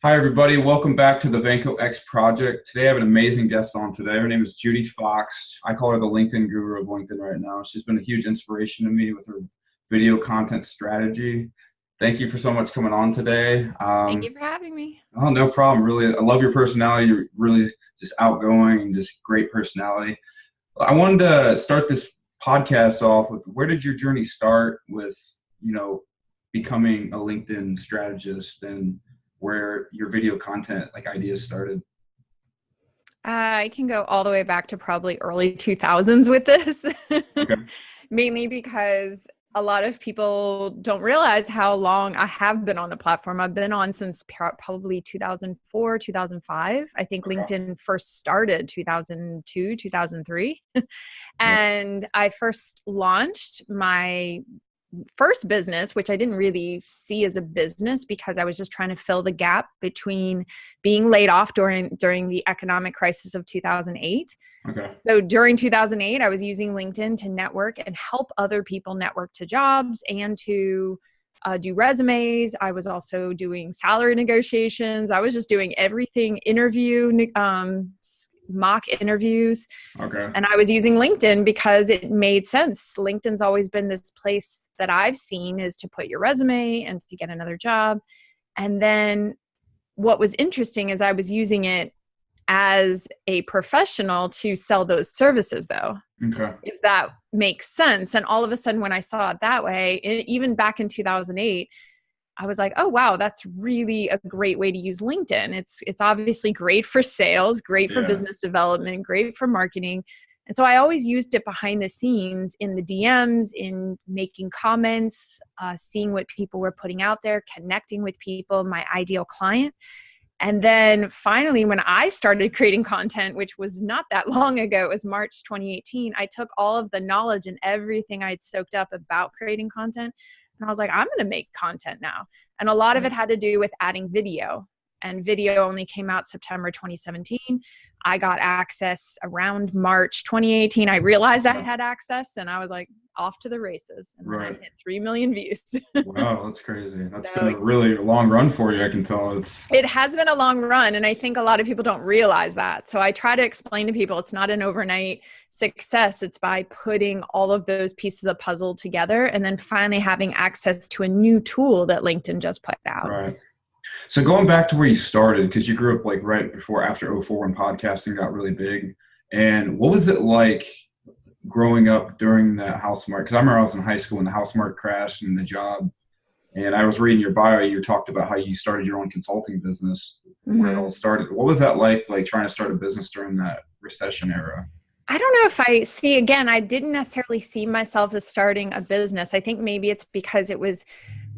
Hi, everybody. Welcome back to the Vanko X Project. Today, I have an amazing guest on today. Her name is Judi Fox. I call her the LinkedIn guru of LinkedIn right now. She's been a huge inspiration to me with her video content strategy. Thank you for so much coming on today. Thank you for having me. Oh, no problem. Really, I love your personality. You're really just outgoing and just great personality. I wanted to start this podcast off with, where did your journey start with, becoming a LinkedIn strategist, and where your video content ideas started? I can go all the way back to probably early 2000s with this, Okay. mainly because a lot of people don't realize how long I have been on the platform. I've been on since probably 2004, 2005. I think Okay. LinkedIn first started 2002, 2003. Yeah. And I first launched my first business, which I didn't really see as a business because I was just trying to fill the gap between being laid off during the economic crisis of 2008. Okay. So during 2008, I was using LinkedIn to network and help other people network to jobs and to do resumes. I was also doing salary negotiations. I was just doing everything, mock interviews. Okay. And I was using LinkedIn because it made sense. LinkedIn's always been this place that I've seen is to put your resume and to get another job. And then what was interesting is I was using it as a professional to sell those services, though, Okay. if that makes sense. And all of a sudden, when I saw it that way, even back in 2008, I was like, oh, wow, that's really a great way to use LinkedIn. It's obviously great for sales, great for Yeah. business development, great for marketing. And so I always used it behind the scenes in the DMs, in making comments, seeing what people were putting out there, connecting with people, my ideal client. And then finally, when I started creating content, which was not that long ago, it was March 2018, I took all of the knowledge and everything I'd soaked up about creating content, and I was like, I'm going to make content now. And a lot of it had to do with adding video. And video only came out September 2017. I got access around March 2018. I realized I had access, and I was like, off to the races. And then I Right. hit 3 million views. Wow, that's crazy. That's been So a really long run for you, I can tell. it has been a long run, and I think a lot of people don't realize that. So I try to explain to people it's not an overnight success. It's by putting all of those pieces of the puzzle together and then finally having access to a new tool that LinkedIn just put out. Right. So going back to where you started, because you grew up right before, after '04, when podcasting got really big. And what was it like growing up during the house market? Because I remember I was in high school when the house market crashed and the job. And I was reading your bio, you talked about how you started your own consulting business, where it all started. What was that like trying to start a business during that recession era? I don't know if I didn't necessarily see myself as starting a business. I think maybe it's because it was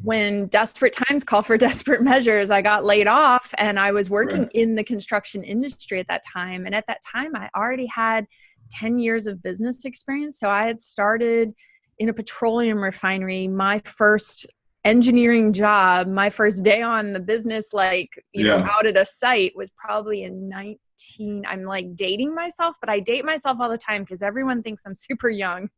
when desperate times call for desperate measures. I got laid off and I was working Right. in the construction industry at that time. And at that time, I already had 10 years of business experience. So I had started in a petroleum refinery. My first engineering job, my first day on the business, Yeah. out at a site was probably in 19. I'm like dating myself, but I date myself all the time because everyone thinks I'm super young,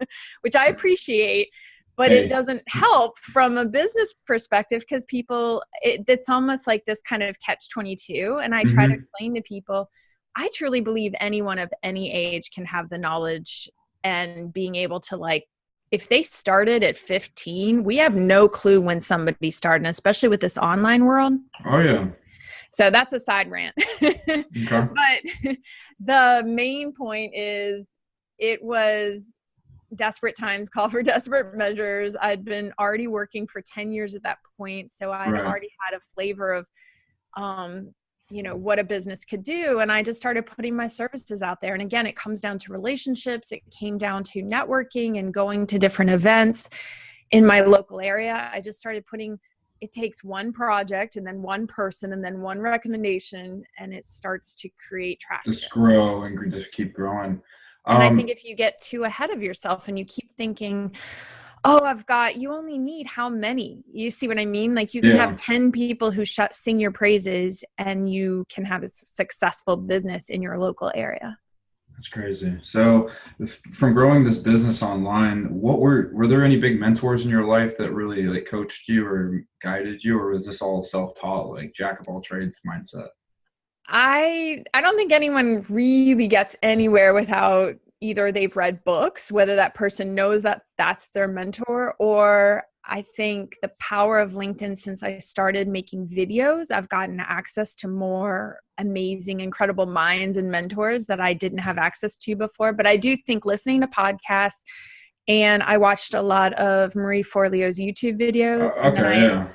which I appreciate. But it Hey. doesn't help from a business perspective because it's almost like this kind of catch-22. And I try to Hmm. explain to people, I truly believe anyone of any age can have the knowledge and being able to if they started at 15, we have no clue when somebody started, especially with this online world. Oh, yeah. So that's a side rant. Okay. But the main point is it was desperate times call for desperate measures. I'd been already working for 10 years at that point. So I'd Right. already had a flavor of, what a business could do. And I just started putting my services out there. And again, it comes down to relationships. It came down to networking and going to different events in my local area. I just started it takes one project and then one person and then one recommendation, and it starts to create Just traction. grow and just keep growing. And I think Um, if you get too ahead of yourself and you keep thinking, you only need how many? You see what I mean? Like you can have yeah. 10 people who sing your praises and you can have a successful business in your local area. That's crazy. So from growing this business online, were there any big mentors in your life that really like coached you or guided you, or was this all self-taught, like jack of all trades mindset? I don't think anyone really gets anywhere without either they've read books, whether that person knows that that's their mentor, or I think the power of LinkedIn, since I started making videos, I've gotten access to more amazing, incredible minds and mentors that I didn't have access to before. But I do think listening to podcasts, and I watched a lot of Marie Forleo's YouTube videos, Okay, yeah.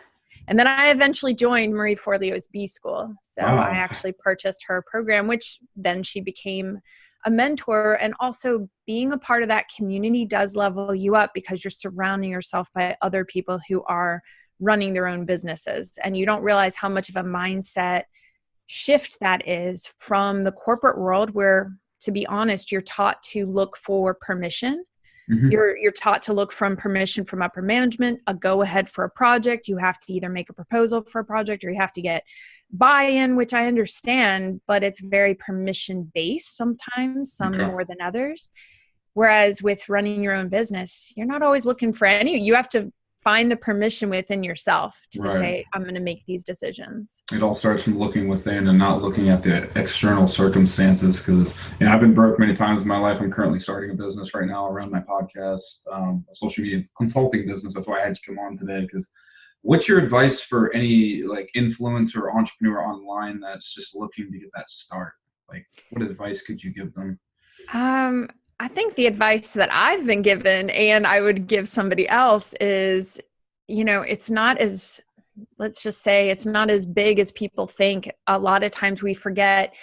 and then I eventually joined Marie Forleo's B School. So I Wow. actually purchased her program, which then she became a mentor. And also being a part of that community does level you up because you're surrounding yourself by other people who are running their own businesses. And you don't realize how much of a mindset shift that is from the corporate world where, to be honest, you're taught to look for permission. Hmm. You're taught to look from permission from upper management, a go ahead for a project. You have to either make a proposal for a project or you have to get buy-in, which I understand, but it's very permission based sometimes, some Okay. more than others. Whereas with running your own business, you're not always looking for any, you have to find the permission within yourself to Right. say, I'm going to make these decisions. It all starts from looking within and not looking at the external circumstances. Because I've been broke many times in my life. I'm currently starting a business right now around my podcast, a social media consulting business. That's why I had to come on today. Because what's your advice for any like influencer or entrepreneur online that's just looking to get that start? Like, what advice could you give them? Um, I think the advice that I've been given and I would give somebody else is, it's not as, let's just say it's not as big as people think. A lot of times we forget.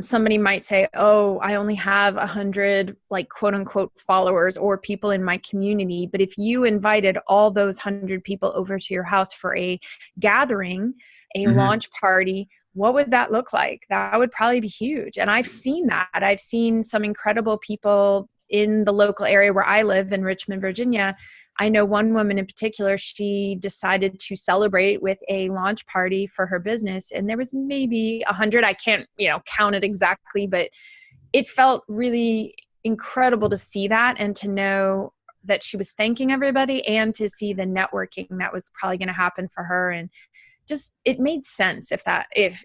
Somebody might say, oh, I only have 100 like quote unquote followers or people in my community. But if you invited all those 100 people over to your house for a gathering, a Hmm. launch party, what would that look like? That would probably be huge. And I've seen that. I've seen some incredible people in the local area where I live in Richmond, Virginia. I know one woman in particular, she decided to celebrate with a launch party for her business. And there was maybe 100, I can't, count it exactly, but it felt really incredible to see that and to know that she was thanking everybody and to see the networking that was probably going to happen for her. And just, it made sense if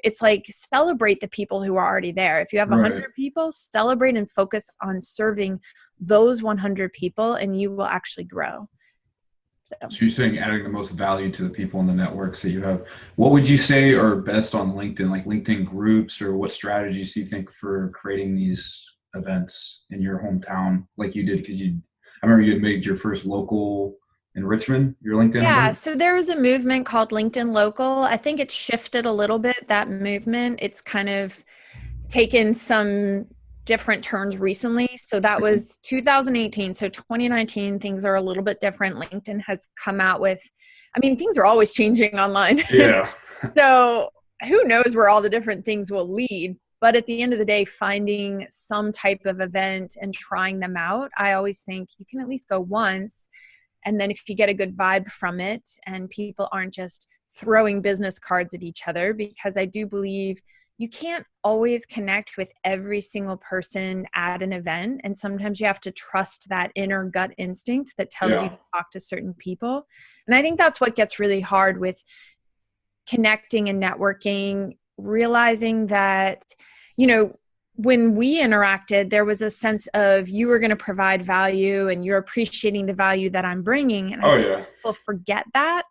it's like celebrate the people who are already there. If you have Right. 100 people, celebrate and focus on serving those 100 people and you will actually grow. So So you're saying adding the most value to the people in the networks that you have. What would you say are best on LinkedIn, like LinkedIn groups, or what strategies do you think for creating these events in your hometown, like you did? Because I remember you had made your first local in Richmond, your LinkedIn yeah, event. so there was a movement called LinkedIn Local. I think it's shifted a little bit, that movement. It's kind of taken some different turns recently. So that Mhm. was 2018. So 2019, things are a little bit different. LinkedIn has come out with, I mean, things are always changing online. Yeah. So who knows where all the different things will lead. But at the end of the day, finding some type of event and trying them out, I always think you can at least go once. And then if you get a good vibe from it and people aren't just throwing business cards at each other, because I do believe you can't always connect with every single person at an event. And sometimes you have to trust that inner gut instinct that tells you Yeah. to talk to certain people. And I think that's what gets really hard with connecting and networking, realizing that, you know, when we interacted, there was a sense of you were going to provide value and you're appreciating the value that I'm bringing. And I Oh think yeah. people forget that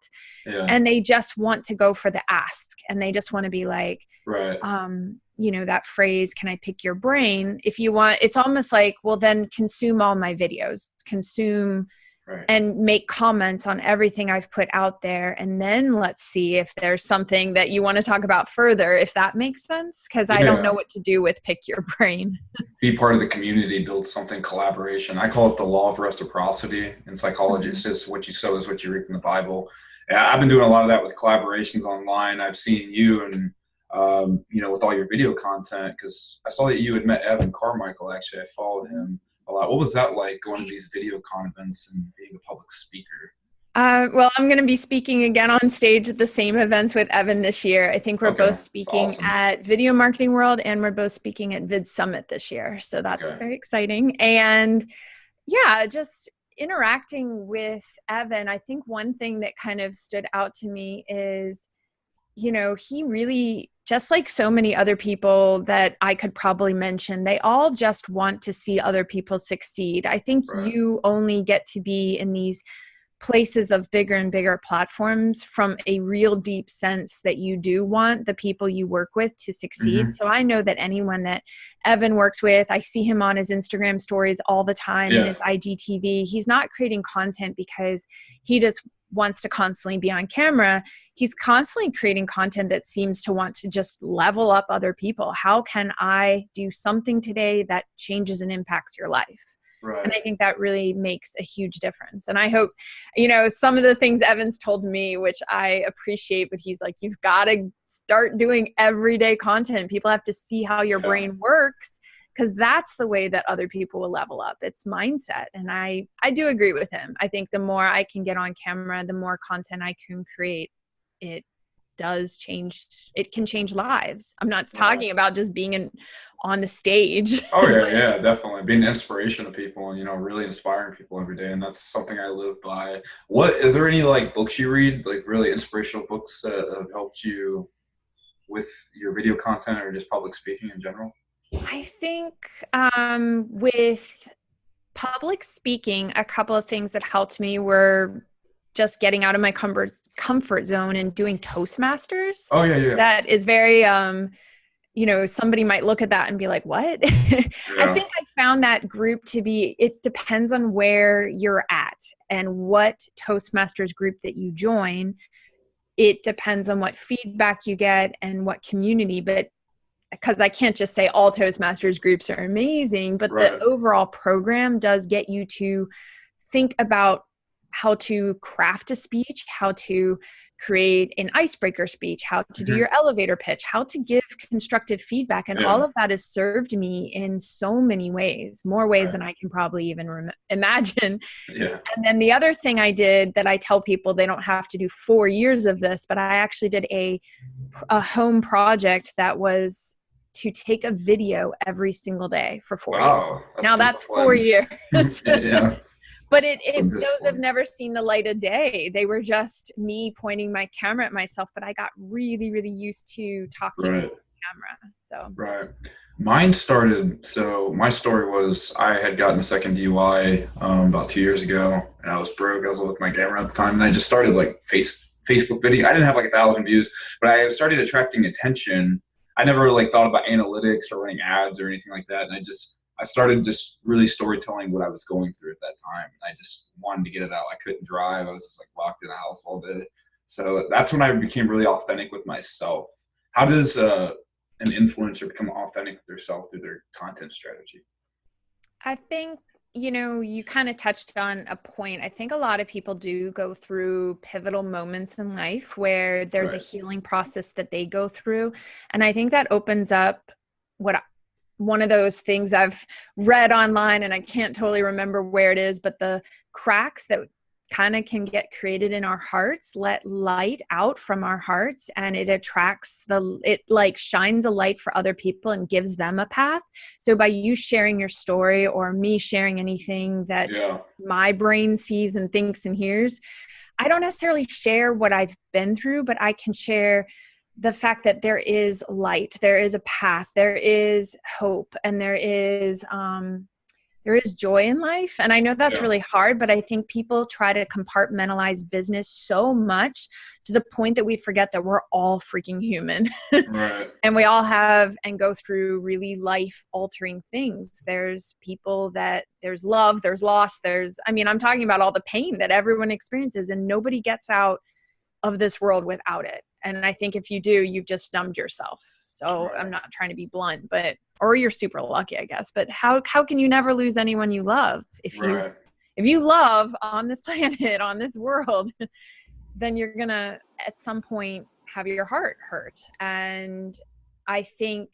Yeah. and they just want to go for the ask and they just want to be like, Right. that phrase, can I pick your brain? If you want, it's almost like, well, then consume all my videos, consume Right. and make comments on everything I've put out there. And then let's see if there's something that you want to talk about further, if that makes sense. Because I don't know Yeah. what to do with pick your brain. Be part of the community, build something collaboration. I call it the law of reciprocity in psychology. It's Mhm. just what you sow is what you reap in the Bible. Yeah, I've been doing a lot of that with collaborations online. I've seen you and with all your video content because I saw that you had met Evan Carmichael. Actually, I followed him a lot. What was that like going to these video con events and being a public speaker? Well, I'm going to be speaking again on stage at the same events with Evan this year. I think we're Okay, both that's speaking awesome. at Video Marketing World, and we're both speaking at Vid Summit this year. So that's Okay. very exciting. And yeah, just interacting with Evan, I think one thing that kind of stood out to me is, he really, just like so many other people that I could probably mention, they all just want to see other people succeed. I think Right. you only get to be in these places of bigger and bigger platforms from a real deep sense that you do want the people you work with to succeed. Hmm. So I know that anyone that Evan works with, I see him on his Instagram stories all the time and Yeah. his IGTV. He's not creating content because he just wants to constantly be on camera. He's constantly creating content that seems to want to just level up other people. How can I do something today that changes and impacts your life? And Right. I think that really makes a huge difference. And I hope, some of the things Evan's told me, which I appreciate, but he's like, you've got to start doing everyday content. People have to see how your Yeah. brain works, because that's the way that other people will level up. It's mindset. And I do agree with him. I think the more I can get on camera, the more content I can create, it can change lives. I'm not Right. talking about just being on the stage. Oh yeah, yeah, definitely. Being an inspiration to people and really inspiring people every day, and that's something I live by. What is there any like books you read, like really inspirational books that have helped you with your video content or just public speaking in general? I think with public speaking, a couple of things that helped me were just getting out of my comfort zone and doing Toastmasters. Oh yeah, yeah, That is very, somebody might look at that and be like, what? I yeah. think I found that group to be, it depends on where you're at and what Toastmasters group that you join. It depends on what feedback you get and what community, but because I can't just say all Toastmasters groups are amazing, but the Right. overall program does get you to think about how to craft a speech, how to create an icebreaker speech, how to do Hmm. your elevator pitch, how to give constructive feedback. And all Yeah. of that has served me in so many ways, more ways Right. than I can probably even imagine. Yeah. And then the other thing I did that I tell people, they don't have to do 4 years of this, but I actually did a home project that was to take a video every single day for 4 years. Wow, that's Now that's four discipline. years. Yeah, But some those have discipline. never seen the light of day. They were just me pointing my camera at myself, but I got really, really used to talking into Right. the camera. So Right. Mine started, so my story was I had gotten a second DUI about 2 years ago, and I was broke. I was with my camera at the time, and I just started like Facebook video. I didn't have like 1,000 views, but I started attracting attention. I never really like thought about analytics or running ads or anything like that, and I started just really storytelling what I was going through at that time. I just wanted to get it out. I couldn't drive. I was just like locked in a house all day. So that's when I became really authentic with myself. How does an influencer become authentic with themselves through their content strategy? I think, you kind of touched on a point. I think a lot of people do go through pivotal moments in life where there's a Right. healing process that they go through. And I think that opens up what one of those things I've read online, and I can't totally remember where it is, but the cracks that kind of can get created in our hearts let light out from our hearts, and it like shines a light for other people and gives them a path. So by you sharing your story or me sharing anything that Yeah. my brain sees and thinks and hears, I don't necessarily share what I've been through, but I can share the fact that there is light, there is a path, there is hope, and there is joy in life. And I know that's Yeah. really hard, but I think people try to compartmentalize business so much to the point that we forget that we're all freaking human. Right. And we all have and go through really life altering things. There's there's love, there's loss, I'm talking about all the pain that everyone experiences, and nobody gets out of this world without it. And I think if you do, you've just numbed yourself. So Right. I'm not trying to be blunt, or you're super lucky, I guess. But how can you never lose anyone you love? Right. If you love on this planet, on this world, then you're gonna at some point have your heart hurt. And I think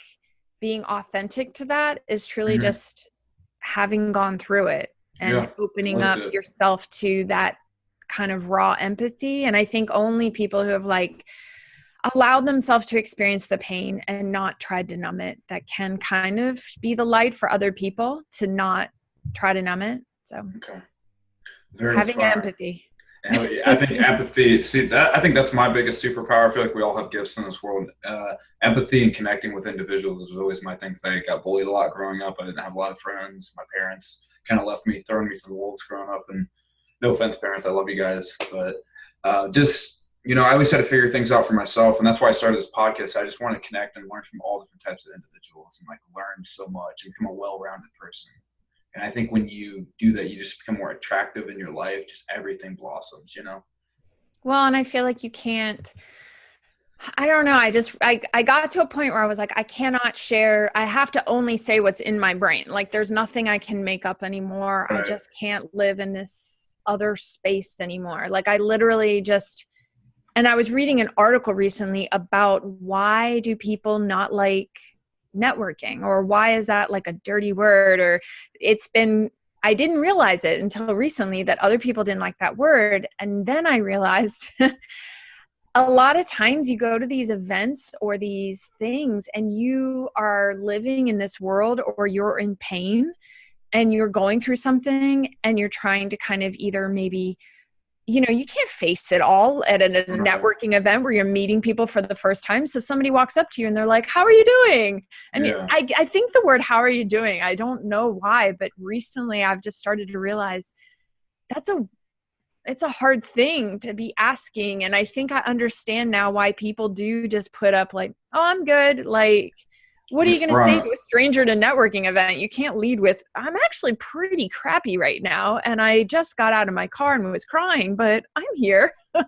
being authentic to that is truly Hmm. just having gone through it and Yeah. opening Lived up it. yourself to that kind of raw empathy. And I think only people who have like allowed themselves to experience the pain and not tried to numb it, that can kind of be the light for other people to not try to numb it. So Okay. Very having inspiring. empathy. I think empathy, I think that's my biggest superpower. I feel like we all have gifts in this world. Empathy and connecting with individuals is always my thing. I got bullied a lot growing up. I didn't have a lot of friends. My parents kind of left me, throwing me to the wolves growing up. And no offense, parents, I love you guys. But I always had to figure things out for myself. And that's why I started this podcast. I just want to connect and learn from all different types of individuals and learn so much and become a well-rounded person. And I think when you do that, you just become more attractive in your life. Just everything blossoms, Well, and I feel like you can't, I don't know. I got to a point where I was like, I cannot share. I have to only say what's in my brain. Like there's nothing I can make up anymore. Right. I just can't live in this other space anymore. Like I literally and I was reading an article recently about why do people not like networking, or why is that like a dirty word, or I didn't realize it until recently that other people didn't like that word. And then I realized a lot of times you go to these events or these things and you are living in this world, or you're in pain and you're going through something and you're trying to kind of either maybe, you can't face it all at a networking event where you're meeting people for the first time. So somebody walks up to you and they're like, how are you doing? I mean, I think the word, how are you doing? I don't know why, but recently I've just started to realize it's a hard thing to be asking. And I think I understand now why people do just put up like, oh, I'm good. Like, what are you going to say to a stranger at a networking event? You can't lead with, I'm actually pretty crappy right now. And I just got out of my car and was crying, but I'm here. Wow.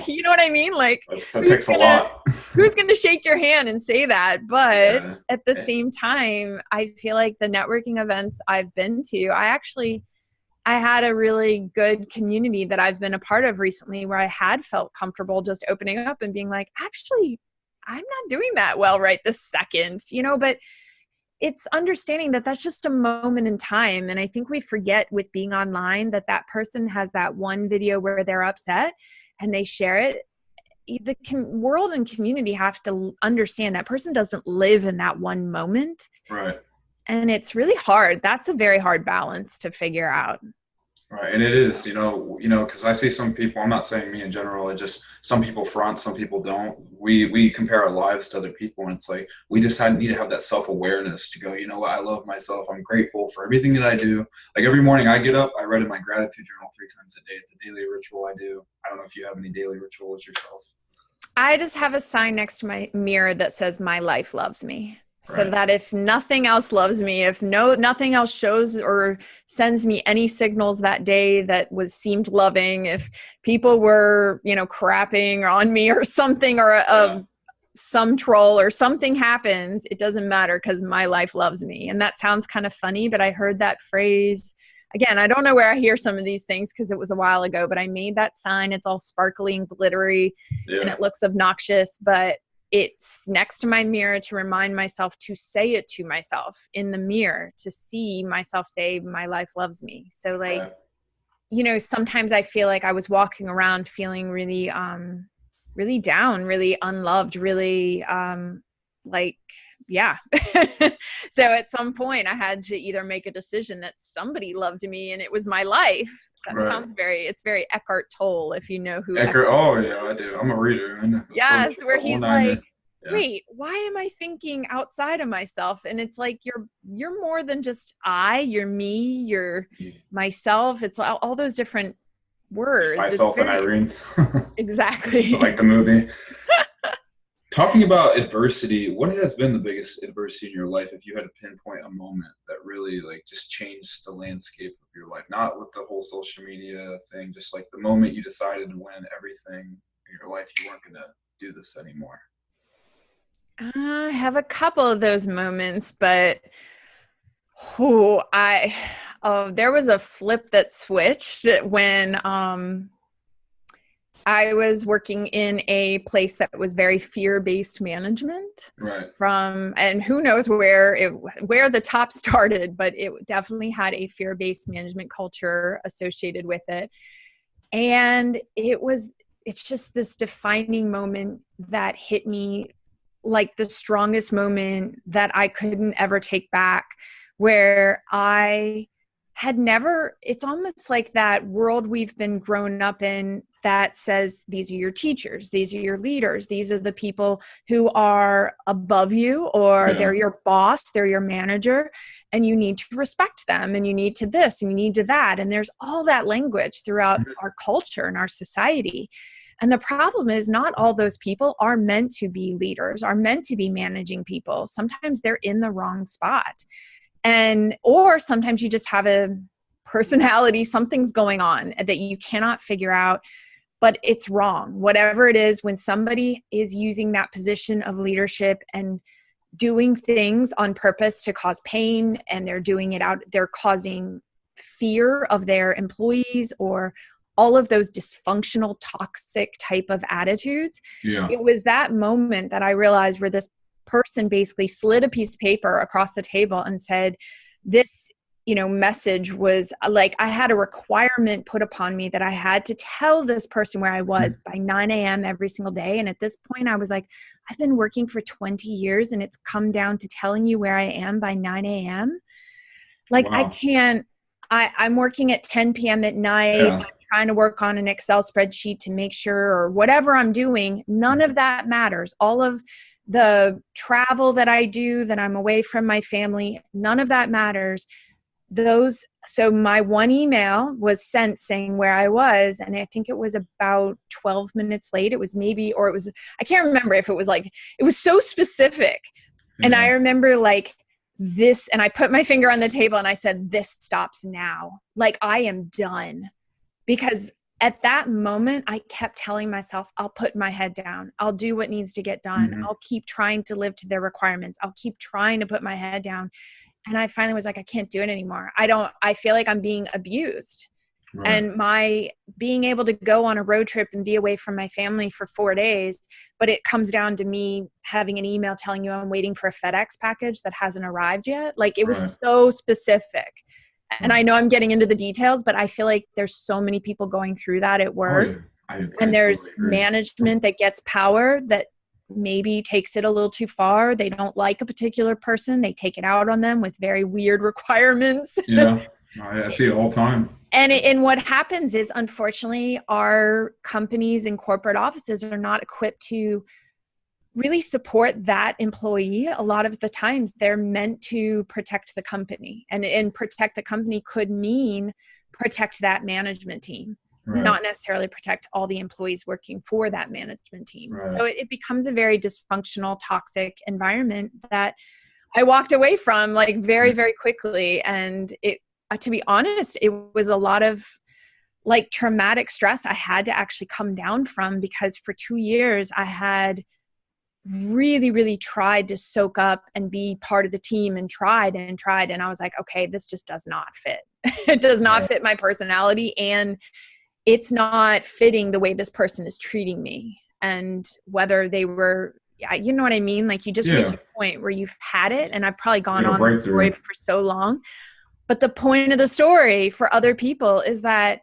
You know what I mean? Like that takes a lot. Who's going to shake your hand and say that? But at the same time, I feel like the networking events I've been to, I had a really good community that I've been a part of recently where I had felt comfortable just opening up and being like, actually, I'm not doing that well right this second, but it's understanding that that's just a moment in time. And I think we forget with being online that person has that one video where they're upset and they share it. The world and community have to understand that person doesn't live in that one moment. Right. And it's really hard. That's a very hard balance to figure out. Right. And it is, because I see some people, I'm not saying me in general, it's just some people front, some people don't. We compare our lives to other people, and it's like we just need to have that self-awareness to go, you know what, I love myself. I'm grateful for everything that I do. Like every morning I get up, I write in my gratitude journal 3 times a day. It's a daily ritual I do. I don't know if you have any daily rituals yourself. I just have a sign next to my mirror that says, my life loves me. So Right. that if nothing else loves me, if nothing else shows or sends me any signals that day that seemed loving, if people were, crapping on me or something, or some troll or something happens, it doesn't matter because my life loves me. And that sounds kind of funny, but I heard that phrase. Again, I don't know where I hear some of these things because it was a while ago, but I made that sign. It's all sparkly and glittery and it looks obnoxious, but it's next to my mirror to remind myself to say it to myself in the mirror, to see myself say, my life loves me. So sometimes I feel like I was walking around feeling really, really down, really unloved, really, So at some point I had to either make a decision that somebody loved me and it was my life. That sounds it's very Eckhart Tolle, if you know who Eckhart. Oh yeah, I do. I'm a reader. Yes, where he's like, wait, why am I thinking outside of myself? And it's like, you're more than just you're me, you're myself. It's all those different words. Myself and Irene. Exactly. Like the movie. Talking about adversity, what has been the biggest adversity in your life, if you had to pinpoint a moment that really just changed the landscape of your life? Not with the whole social media thing, just like the moment you decided to win everything in your life, you weren't going to do this anymore. I have a couple of those moments, but there was a flip that switched when I was working in a place that was very fear-based management. Right. And who knows where the top started, but it definitely had a fear-based management culture associated with it. And it's just this defining moment that hit me like the strongest moment that I couldn't ever take back, where I had never, it's almost like that world we've been grown up in that says, these are your teachers, these are your leaders, these are the people who are above you, or they're your boss, they're your manager, and you need to respect them, and you need to this, and you need to that. And there's all that language throughout our culture and our society. And the problem is, not all those people are meant to be leaders, are meant to be managing people. Sometimes they're in the wrong spot. Or sometimes you just have a personality, something's going on that you cannot figure out, but it's wrong. Whatever it is, when somebody is using that position of leadership and doing things on purpose to cause pain, and they're causing fear of their employees, or all of those dysfunctional, toxic type of attitudes. It was that moment that I realized, where this person basically slid a piece of paper across the table and said, this, message was like, I had a requirement put upon me that I had to tell this person where I was by 9 a.m. every single day. And at this point I was like, I've been working for 20 years and it's come down to telling you where I am by 9 a.m. Like, wow. I can't, I'm working at 10 p.m. at night. I'm trying to work on an Excel spreadsheet to make sure, or whatever I'm doing. None of that matters. All of the travel that I do, that I'm away from my family, none of that matters. So my one email was sent saying where I was, and I think it was about 12 minutes late. It was I can't remember if it was like, it was so specific. And I remember like this, and I put my finger on the table and I said, this stops now. Like, I am done. Because at that moment, I kept telling myself, I'll put my head down. I'll do what needs to get done. I'll keep trying to live to their requirements. I'll keep trying to put my head down. And I finally was like, I can't do it anymore. I feel like I'm being abused. Right. And my being able to go on a road trip and be away from my family for 4 days, but it comes down to me having an email telling you I'm waiting for a FedEx package that hasn't arrived yet. Like, it was so specific. And I know I'm getting into the details, but I feel like there's so many people going through that at work. And there's totally management that gets power that maybe takes it a little too far. They don't like a particular person. They take it out on them with very weird requirements. Yeah, I see it all the time. And what happens is, unfortunately, our companies and corporate offices are not equipped to really support that employee. A lot of the times they're meant to protect the company, and protect the company could mean protect that management team, not necessarily protect all the employees working for that management team. So it becomes a very dysfunctional, toxic environment that I walked away from like very, very quickly. And it, to be honest, it was a lot of like traumatic stress I had to actually come down from, because for 2 years I had really, really tried to soak up and be part of the team, and tried. And I was like, okay, this just does not fit. It does not fit my personality, and it's not fitting the way this person is treating me. And whether they were, you know what I mean? Like, you just reach a point where you've had it, and I've probably gone on the story for so long. But the point of the story for other people is that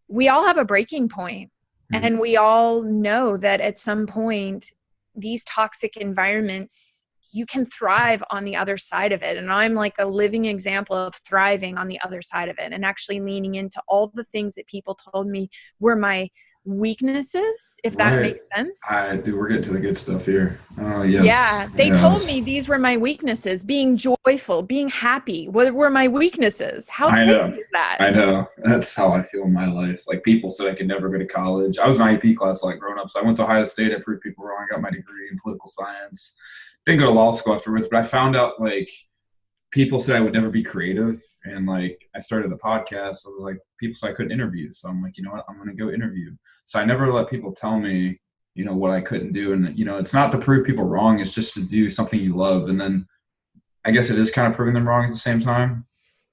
we all have a breaking point, and we all know that at some point, these toxic environments, you can thrive on the other side of it. And I'm like a living example of thriving on the other side of it, and actually leaning into all the things that people told me were my weaknesses, if that makes sense. Dude, we're getting to the good stuff here. They told me these were my weaknesses. Being joyful, being happy were my weaknesses. How crazy is that? I know. That's how I feel in my life. Like, people said I could never go to college. I was an IEP class like growing up. So I went to Ohio State. I proved people wrong. I got my degree in political science. Didn't go to law school afterwards, but I found out like people said I would never be creative. And like, I started the podcast. I was like, people said I couldn't interview. So I'm like, you know what? I'm going to go interview. So I never let people tell me, you know, what I couldn't do. And, you know, it's not to prove people wrong. It's just to do something you love. And then I guess it is kind of proving them wrong at the same time.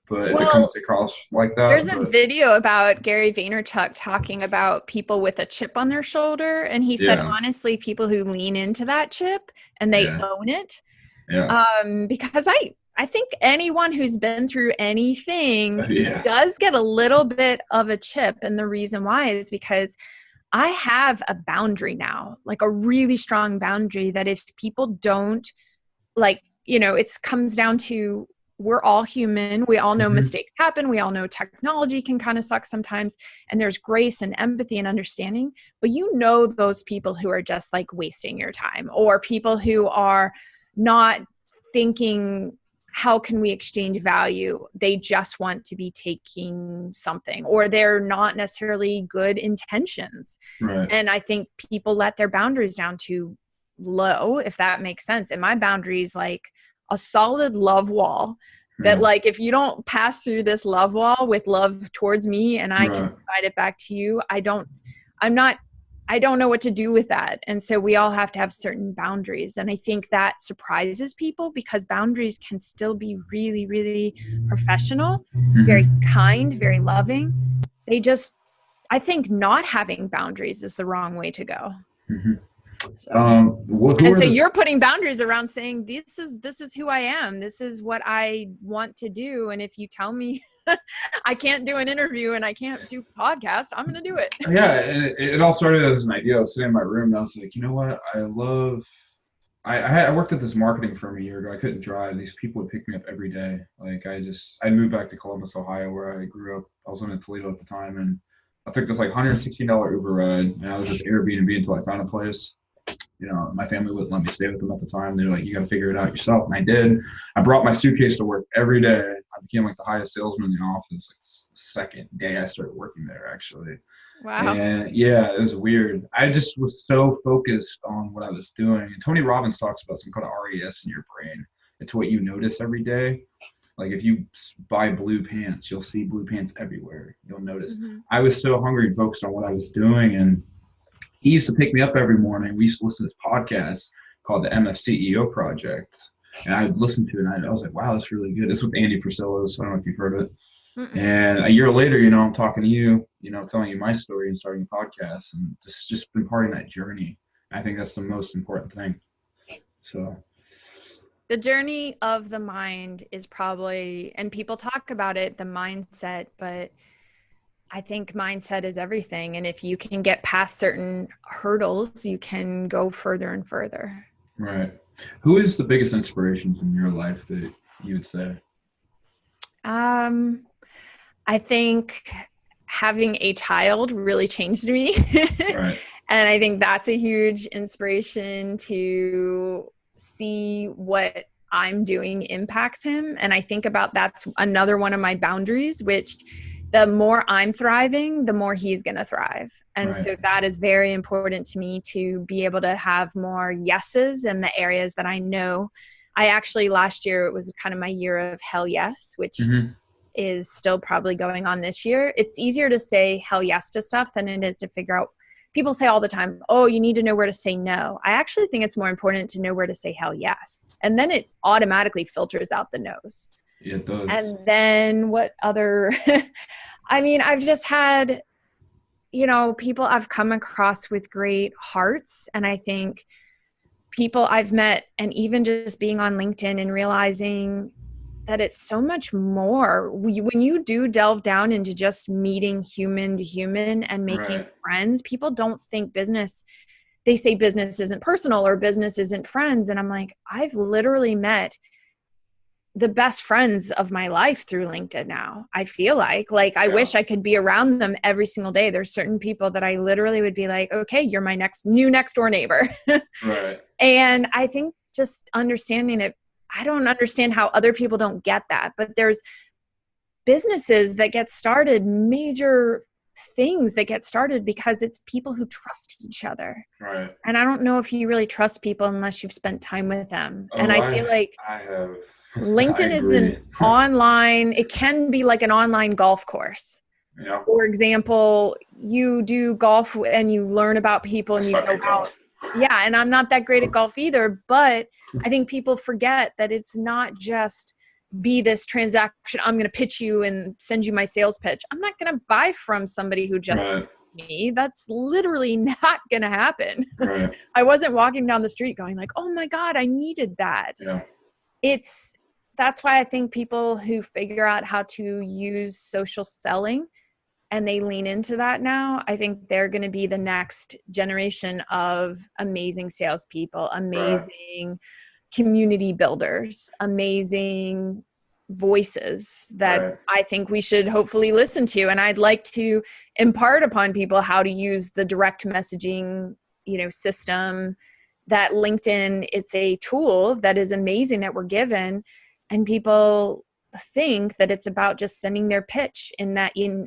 But if it comes across like that. There's a video about Gary Vaynerchuk talking about people with a chip on their shoulder. And he said, honestly, people who lean into that chip and they own it. Because I think anyone who's been through anything Yeah. does get a little bit of a chip. And the reason why is because I have a boundary now, like a really strong boundary that if people don't it comes down to, we're all human. We all know mistakes happen. We all know technology can kind of suck sometimes, and there's grace and empathy and understanding. But those people who are just like wasting your time, or people who are not thinking, how can we exchange value? They just want to be taking something, or they're not necessarily good intentions. Right. And I think people let their boundaries down too low, if that makes sense. And my boundaries, like a solid love wall that like, if you don't pass through this love wall with love towards me and I can provide it back to you, I don't know what to do with that. And so we all have to have certain boundaries. And I think that surprises people, because boundaries can still be really, really professional, very kind, very loving. I think not having boundaries is the wrong way to go. So you're putting boundaries around saying, this is who I am. This is what I want to do. And if you tell me I can't do an interview and I can't do a podcast, I'm going to do it. Yeah. And it all started as an idea. I was sitting in my room and I was like, you know what? I worked at this marketing firm a year ago. I couldn't drive. These people would pick me up every day. Like I moved back to Columbus, Ohio, where I grew up. I was living in Toledo at the time. And I took this like $116 Uber ride, and I was just Airbnb until I found a place. My family wouldn't let me stay with them at the time. They were like, you got to figure it out yourself. And I did. I brought my suitcase to work every day. I became like the highest salesman in the office, like the second day I started working there, actually. Wow. And yeah, it was weird. I just was so focused on what I was doing. And Tony Robbins talks about something called RES in your brain. It's what you notice every day. Like if you buy blue pants, you'll see blue pants everywhere. You'll notice. I was so hungry and focused on what I was doing, and he used to pick me up every morning. We used to listen to this podcast called the MFCEO Project. And I would listen to it, and I was like, wow, that's really good. It's with Andy Frisello, so I don't know if you've heard of it. And a year later, I'm talking to you, telling you my story and starting a podcast, and just been part of that journey. I think that's the most important thing. So the journey of the mind is probably, and people talk about it, the mindset, but I think mindset is everything. And if you can get past certain hurdles, you can go further and further. Right. Who is the biggest inspirations in your life that you would say? I think having a child really changed me. Right. And I think that's a huge inspiration to see what I'm doing impacts him. And I think about that's another one of my boundaries, which the more I'm thriving, the more he's going to thrive. And so that is very important to me, to be able to have more yeses in the areas that I know. I actually, last year, it was kind of my year of hell yes, which is still probably going on this year. It's easier to say hell yes to stuff than it is to figure out. People say all the time, oh, you need to know where to say no. I actually think it's more important to know where to say hell yes. And then it automatically filters out the no's. Yeah, it does. And then what other, I've just had, people I've come across with great hearts. And I think people I've met, and even just being on LinkedIn and realizing that it's so much more. When you do delve down into just meeting human to human and making friends, people don't think business, they say business isn't personal or business isn't friends. And I'm like, I've literally met the best friends of my life through LinkedIn now. I feel like I wish I could be around them every single day. There's certain people that I literally would be like, okay, you're my next door neighbor. Right. And I think just understanding it, I don't understand how other people don't get that, but there's businesses that get started, major things that get started because it's people who trust each other. Right. And I don't know if you really trust people unless you've spent time with them. Oh, and I feel like I have. LinkedIn is an online, it can be like an online golf course. Yeah. For example, you do golf and you learn about people and you go out. Yeah. And I'm not that great at golf either, but I think people forget that it's not just be this transaction. I'm going to pitch you and send you my sales pitch. I'm not going to buy from somebody who just me. That's literally not going to happen. I wasn't walking down the street going like, oh my God, I needed that. Yeah. It's that's why I think people who figure out how to use social selling and they lean into that now, I think they're going to be the next generation of amazing salespeople, Right. amazing community builders, amazing voices that Right. I think we should hopefully listen to. And I'd like to impart upon people how to use the direct messaging, system that LinkedIn, it's a tool that is amazing that we're given, and people think that it's about just sending their pitch in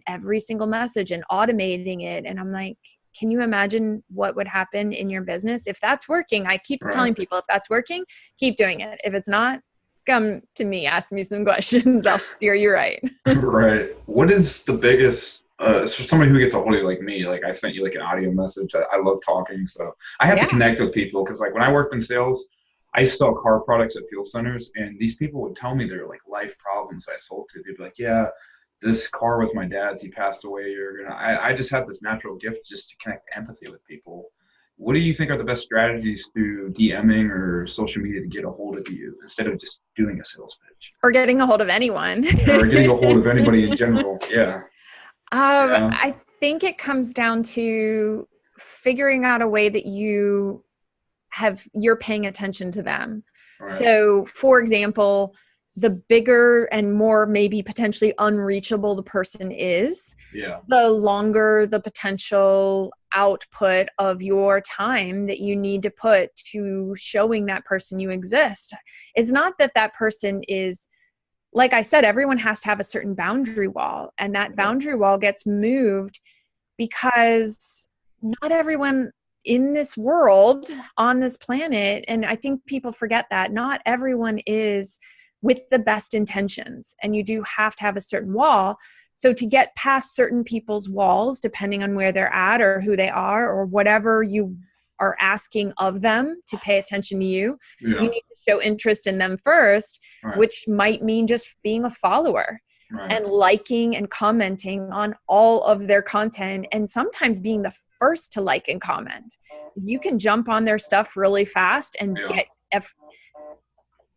every single message and automating it. And I'm like, can you imagine what would happen in your business if that's working? I keep Right. telling people, if that's working, keep doing it. If it's not, come to me, ask me some questions. I'll steer you right. Right. What is the biggest, for somebody who gets a hold of you like me, like I sent you like an audio message. I love talking. So I have to Yeah. connect with people because like when I worked in sales, I used to sell car products at fuel centers, and these people would tell me their like life problems I sold to. They'd be like, yeah, this car was my dad's. He passed away. I just have this natural gift just to connect empathy with people. What do you think are the best strategies through DMing or social media to get a hold of you instead of just doing a sales pitch Or getting a hold of anyone. or getting a hold of anybody in general? Yeah. Yeah. I think it comes down to figuring out a way that you're paying attention to them. Right. So, for example, the bigger and more maybe potentially unreachable the person is, Yeah. the longer the potential output of your time that you need to put to showing that person you exist. It's not that that person is, like I said, everyone has to have a certain boundary wall, and that boundary wall gets moved because not everyone in this world, on this planet, and I think people forget that not everyone is with the best intentions, and you do have to have a certain wall. So to get past certain people's walls, depending on where they're at or who they are or whatever you are asking of them to pay attention to you, Yeah. you need to show interest in them first, Right. which might mean just being a follower. Right. And liking and commenting on all of their content, and sometimes being the first to like and comment. You can jump on their stuff really fast and Yeah.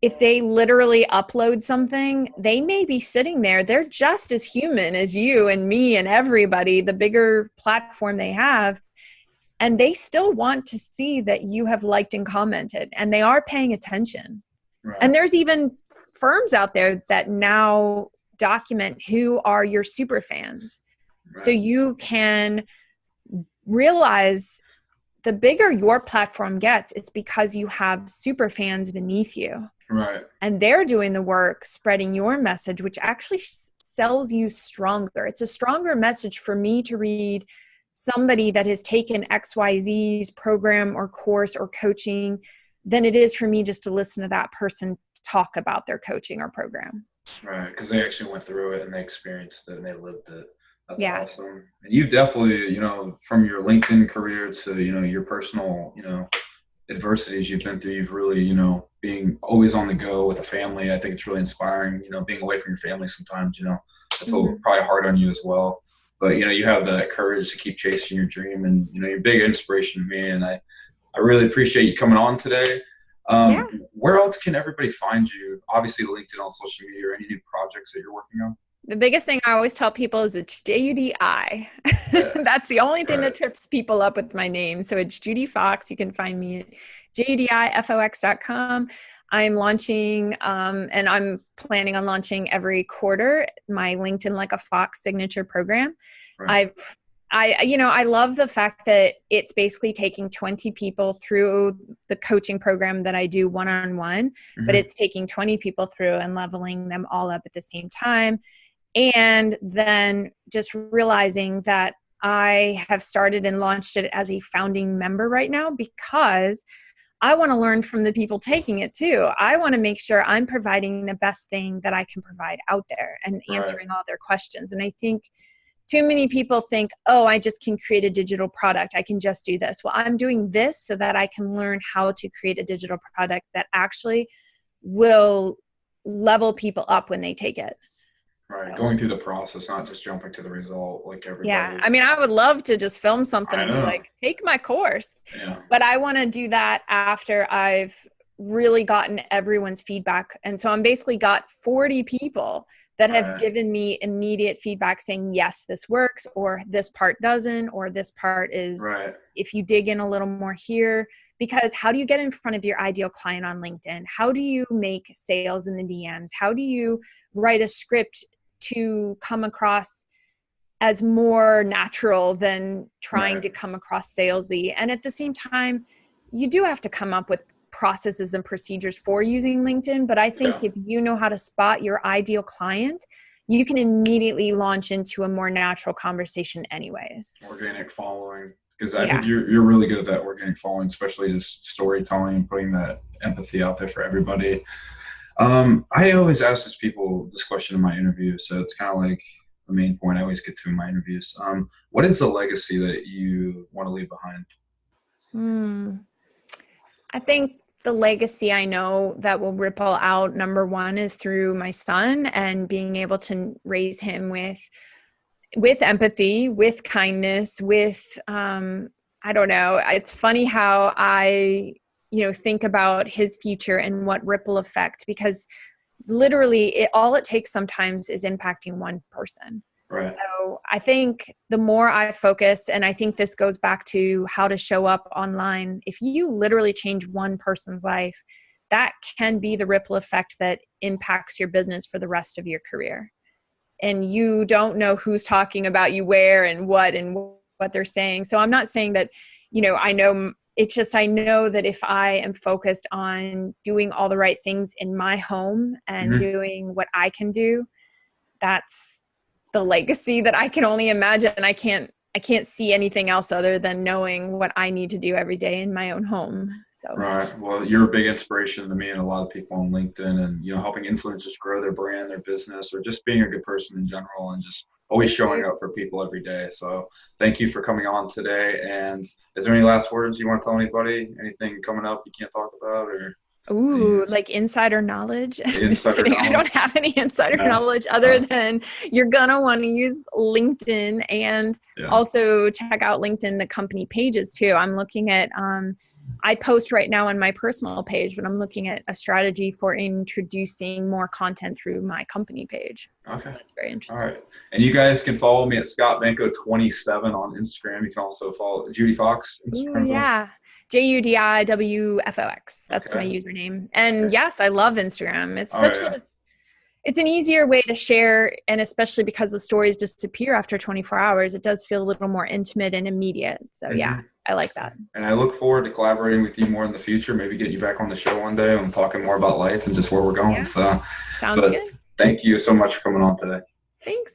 if they literally upload something, they may be sitting there. They're just as human as you and me and everybody, the bigger platform they have. And they still want to see that you have liked and commented, and they are paying attention. Right. And there's even firms out there that now document who are your super fans. Right. So you can realize the bigger your platform gets, it's because you have super fans beneath you. Right. And they're doing the work, spreading your message, which actually sells you stronger. It's a stronger message for me to read somebody that has taken XYZ's program or course or coaching than it is for me just to listen to that person talk about their coaching or program. Right, because they actually went through it and they experienced it and they lived it. That's Yeah. awesome. And you've definitely, from your LinkedIn career to, your personal, adversities you've been through, you've really, being always on the go with a family. I think it's really inspiring, being away from your family sometimes, that's a little probably hard on you as well. But, you have that courage to keep chasing your dream, and, you're a big inspiration to me. And I really appreciate you coming on today. Yeah. Where else can everybody find you? Obviously, LinkedIn, on social media, or any new projects that you're working on? The biggest thing I always tell people is it's Judi. That's the only thing that trips people up with my name. So it's Judi Fox. You can find me at judifox.com. I'm launching, and I'm planning on launching every quarter, my LinkedIn Like a Fox signature program. Right. I love the fact that it's basically taking 20 people through the coaching program that I do one-on-one, but it's taking 20 people through and leveling them all up at the same time. And then just realizing that I have started and launched it as a founding member right now, because I want to learn from the people taking it too. I want to make sure I'm providing the best thing that I can provide out there and answering all their questions. And I think too many people think, oh, I just can create a digital product. I can just do this. Well, I'm doing this so that I can learn how to create a digital product that actually will level people up when they take it. Right. So, going through the process, not just jumping to the result like everybody. Yeah. I mean, I would love to just film something and be like, take my course. Yeah. But I want to do that after I've really gotten everyone's feedback. And so I'm basically got 40 people that have given me immediate feedback saying, yes, this works, or this part doesn't, or this part is, if you dig in a little more here. Because how do you get in front of your ideal client on LinkedIn? How do you make sales in the DMs? How do you write a script to come across as more natural than trying to come across salesy? And at the same time, you do have to come up with processes and procedures for using LinkedIn. But I think if you know how to spot your ideal client, you can immediately launch into a more natural conversation anyways. Organic following. Because I think you're really good at that organic following, especially just storytelling and putting that empathy out there for everybody. I always ask this question in my interviews, so it's kind of like the main point I always get to in my interviews. What is the legacy that you want to leave behind? I think the legacy I know that will ripple out, number one, is through my son and being able to raise him with empathy, with kindness, with, I don't know. It's funny how I, think about his future and what ripple effect, because literally all it takes sometimes is impacting one person. Right. So I think the more I focus, and I think this goes back to how to show up online, if you literally change one person's life, that can be the ripple effect that impacts your business for the rest of your career. And you don't know who's talking about you where and what they're saying. So I'm not saying that, I know, it's just, I know that if I am focused on doing all the right things in my home and doing what I can do, that's the legacy that I can only imagine. I can't see anything else other than knowing what I need to do every day in my own home. So right. Well, you're a big inspiration to me and a lot of people on LinkedIn, and helping influencers grow their brand, their business, or just being a good person in general, and just always showing up for people every day. So thank you for coming on today. And is there any last words you want to tell anybody? Anything coming up you can't talk about, or? Ooh, like insider knowledge. Just kidding. I don't have any insider knowledge other than you're going to want to use LinkedIn, and also check out LinkedIn, the company pages too. I'm looking at, I post right now on my personal page, but I'm looking at a strategy for introducing more content through my company page. Okay. So that's very interesting. All right. And you guys can follow me at Vanko27 on Instagram. You can also follow Judi Fox Instagram. Ooh, yeah. JUDIWFOX. That's my username. And yes, I love Instagram. It's it's an easier way to share. And especially because the stories disappear after 24 hours, it does feel a little more intimate and immediate. So I like that. And I look forward to collaborating with you more in the future, maybe getting you back on the show one day and talking more about life and just where we're going. Yeah. Sounds good. Thank you so much for coming on today. Thanks.